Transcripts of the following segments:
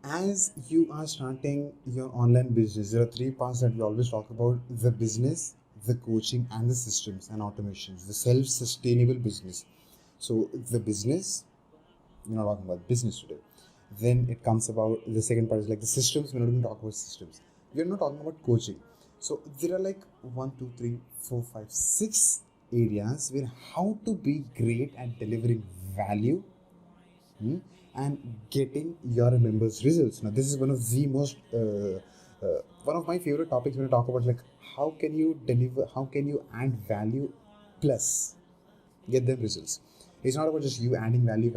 As you are starting your online business, there are three parts that we always talk about: the business, the coaching, and the systems and automations, the self sustainable business. So, the business, we're not talking about business today. Then it comes about the second part is like the systems. We're not going to talk about systems. We're not talking about coaching. So, there are like one, two, three, four, five, six areas where how to be great at delivering value, and getting your members results. Now this is one of the most one of my favorite topics when I talk about like how can you deliver, how can you add value plus get them results. It's not about just you adding value.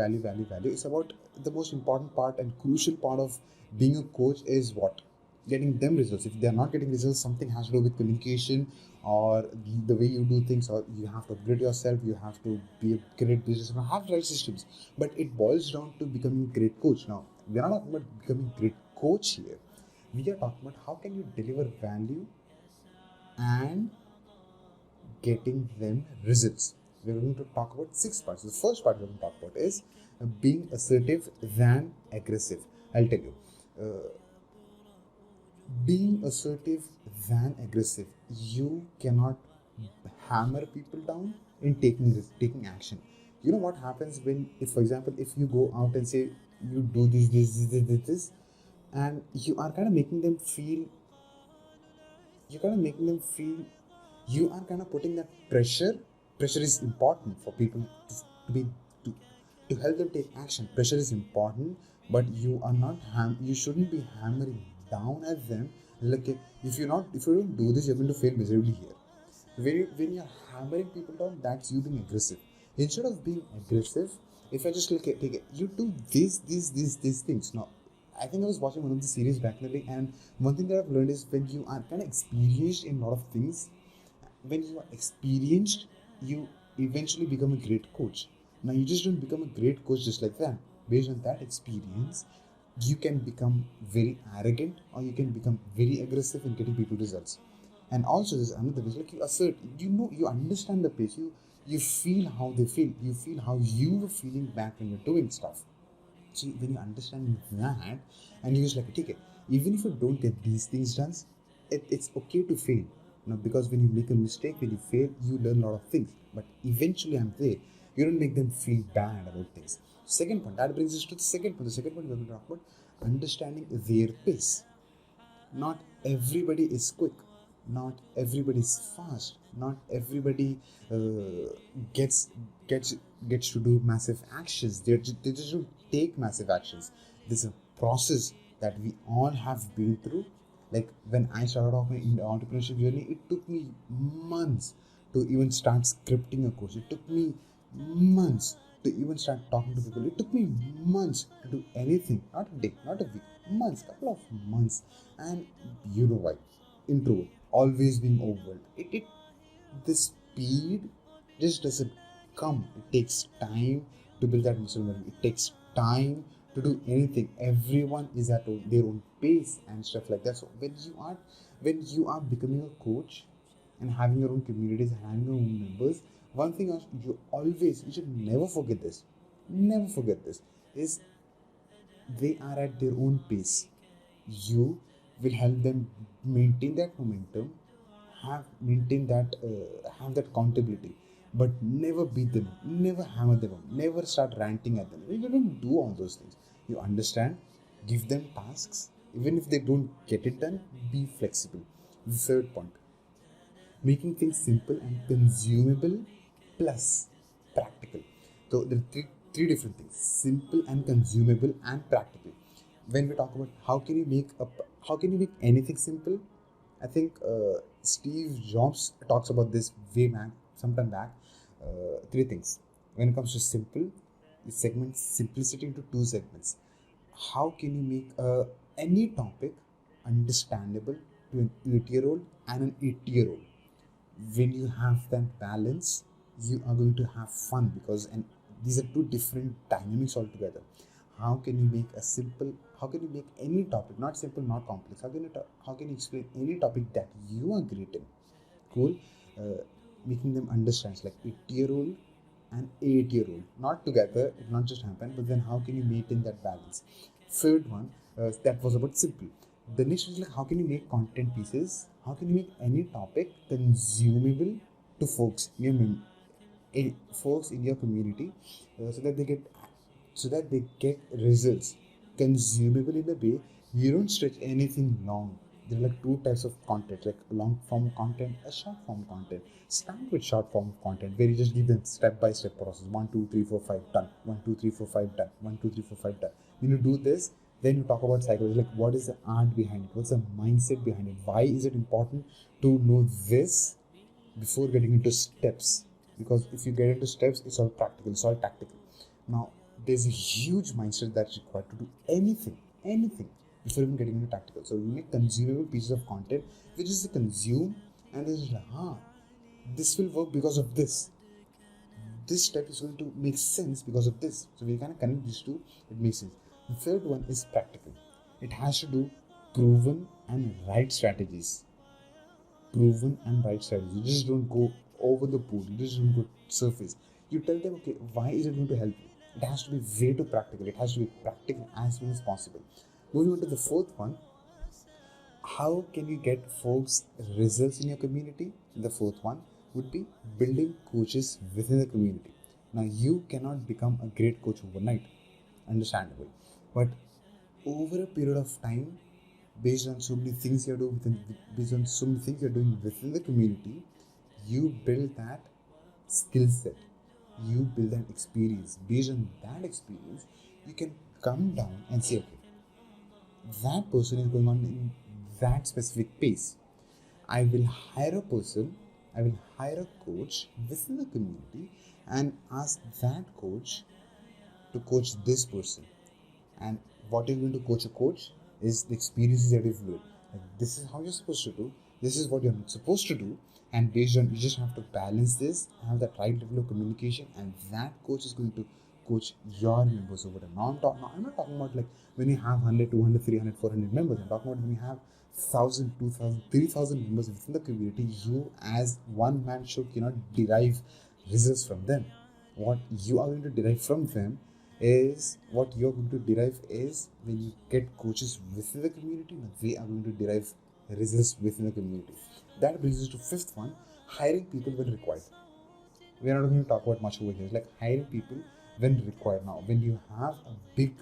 It's about the most important part and crucial part of being a coach is what? Getting them results. If they're not getting results, something has to do with communication or the way you do things, or you have to upgrade yourself, you have to be a great businessman, have the right systems. But it boils down to becoming a great coach. Now, we're not talking about becoming a great coach here. We are talking about how can you deliver value and getting them results. We're going to talk about six parts. The first part we're going to talk about is being assertive than aggressive. I'll tell you. Being assertive than aggressive. You cannot hammer people down in taking action. You know what happens when, if for example, if you go out and say you do this, and you are kind of making them feel you're kind of making them feel you are kind of putting that pressure is important for people to be to, to help them take action. Pressure is important, but you are not you shouldn't be hammering down at them like if you don't do this you're going to fail miserably here. When you're hammering people down, that's you being aggressive. Instead of being aggressive, if I just like take it, you do these things. Now, I think I was watching one of the series back in the day, and one thing that I've learned is when you are kind of experienced in a lot of things, when you are experienced, you eventually become a great coach. Now, you just don't become a great coach just like that. Based on that experience, you can become very arrogant or you can become very aggressive in getting people results. And also there's another way, like you assert, you know, you understand the pace, you feel how they feel, you feel how you were feeling back when you're doing stuff. So when you understand that, and you just like take it, even if you don't get these things done, it's okay to fail. Now, because when you make a mistake, when you fail, you learn a lot of things. But eventually, I'm there. You don't make them feel bad about things. Second point, that brings us to the second point. The second point we're going to talk about understanding their pace. Not everybody is quick, not everybody is fast, not everybody gets gets gets to do massive actions. They just don't take massive actions. There's a process that we all have been through. Like when I started off in the entrepreneurship journey, it took me months to even start scripting a course. It took me months to even start talking to people. It took me months to do anything, not a day, not a week, months, couple of months. And you know why? Introvert, always being overwhelmed. The speed just doesn't come. It takes time to build that muscle memory. It takes time to do anything. Everyone is at their own pace and stuff like that. So when you are becoming a coach and having your own communities and having your own members, one thing you should never forget this. Never forget this is they are at their own pace. You will help them maintain that momentum, have that accountability, but never beat them, never hammer them up, never start ranting at them. You don't do all those things. You understand, give them tasks, even if they don't get it done, be flexible. The third point, making things simple and consumable plus practical. So there are three different things: simple and consumable and practical. When we talk about how can you make anything simple, I think Steve Jobs talks about this way back, sometime back. Three things. When it comes to simple, we segment simplicity into two segments. How can you make any topic understandable to an 8-year-old and an 80-year-old? When you have that balance, you are going to have fun, because and these are two different dynamics altogether. How can you make any topic not simple, not complex? How can you explain any topic that you are great in? Cool. uh, Making them understand, it's like 8-year-old and 8-year-old not together, it not just happen, but then how can you maintain that balance? Third one, That was about simple. The next is like, how can you make content pieces? How can you make any topic consumable to folks in your folks in your community, so that they get results consumable in a way you don't stretch anything long. There are like two types of content, like long form content, a short form content. Start with short form content where you just give them step by step process: 1, 2, 3, 4, 5 done, 1, 2, 3, 4, 5 done, 1, 2, 3, 4, 5 done. When you do this, then you talk about psychology, like what is the art behind it, what's the mindset behind it, why is it important to know this before getting into steps. Because if you get into steps, it's all practical, it's all tactical. Now there's a huge mindset that's required to do anything before even getting into tactical. So you make consumable pieces of content which is to consume, and then it's like, this will work because of this step is going to make sense because of this. So we kind of connect these two, it makes sense. The third one is practical. It has to do proven and right strategies. Proven and right strategy. You just don't go over the pool. You just don't go surface. You tell them, okay, why is it going to help you? It has to be way too practical. It has to be practical as soon as possible. Moving on to the fourth one, how can you get folks results in your community? The fourth one would be building coaches within the community. Now, you cannot become a great coach overnight, understandable, but over a period of time, based on so many things you're doing based on so many things you're doing within the community, you build that skill set, you build that experience. Based on that experience, you can come down and say, okay, that person is going on in that specific pace. I will hire a person, I will hire a coach within the community and ask that coach to coach this person. And what you're going to coach a coach is the experiences that you've learned. Like, this is how you're supposed to do, this is what you're not supposed to do, and based on, you just have to balance this, have that right level of communication, and that coach is going to coach your members over time. I'm not talking about like when you have 100, 200, 300, 400 members. I'm talking about when you have 1,000, 2,000, 3,000 members within the community. You as one man show cannot derive results from them. What you are going to derive from them is what you're going to derive is when you get coaches within the community, they are going to derive results within the community. That brings us to fifth one, hiring people when required. We are not going to talk about much over here. It's like hiring people when required. Now, when you have a big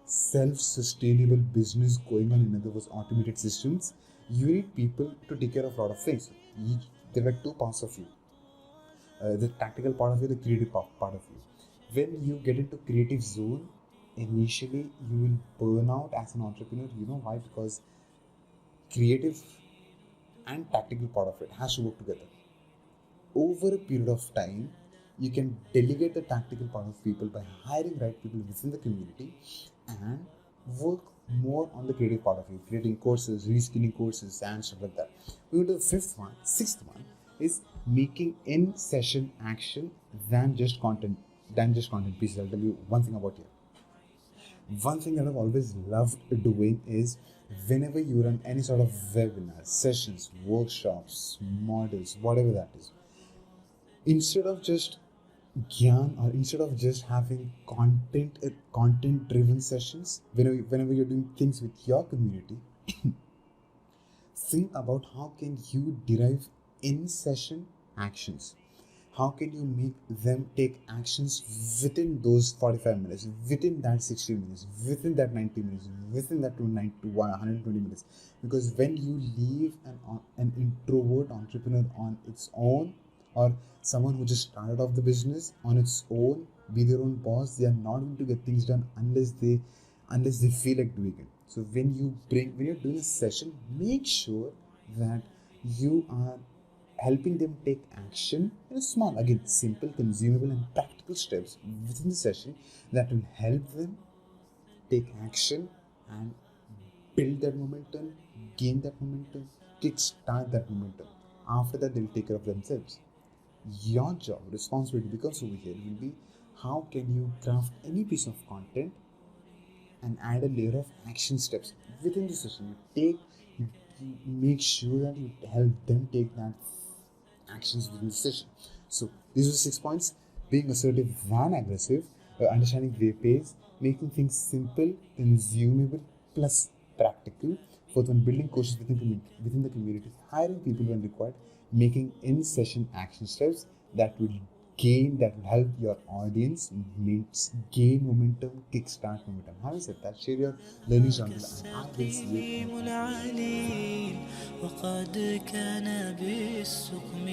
self-sustainable business going on, in other words, automated systems, you need people to take care of a lot of things. There are two parts of you. The tactical part of you, the creative part of you. When you get into creative zone, initially you will burn out as an entrepreneur. You know why? Because creative and tactical part of it has to work together. Over a period of time, you can delegate the tactical part of people by hiring right people within the community and work more on the creative part of you, creating courses, reskilling courses, and stuff like that. We go to the sixth one is making in-session action than just content pieces. I'll tell you one thing about here. One thing that I've always loved doing is whenever you run any sort of webinars, sessions, workshops, models, whatever that is, instead of just gyan, or instead of just having content driven sessions, whenever you're doing things with your community, think about how can you derive in session actions. How can you make them take actions within those 45 minutes, within that 60 minutes, within that 90 minutes, within that 120 minutes? Because when you leave an introvert entrepreneur on its own, or someone who just started off the business on its own, be their own boss, they are not going to get things done unless they feel like doing it. So when you're doing a session, make sure that you are helping them take action in a small, again, simple, consumable, and practical steps within the session that will help them take action and build that momentum, gain that momentum, kickstart that momentum. After that, they'll take care of themselves. Your job, responsibility becomes over here will be how can you craft any piece of content and add a layer of action steps within the session. You make sure that you help them take that actions within the session. So these are the 6 points: being assertive than aggressive, understanding their pace, making things simple, consumable, plus practical. Fourth one, building coaches within the community, hiring people when required, making in-session action steps that will help your audience gain momentum, kickstart momentum. Having said that, share your learnings down below, and I will see you in my next video. العليل وقد كان بالسقم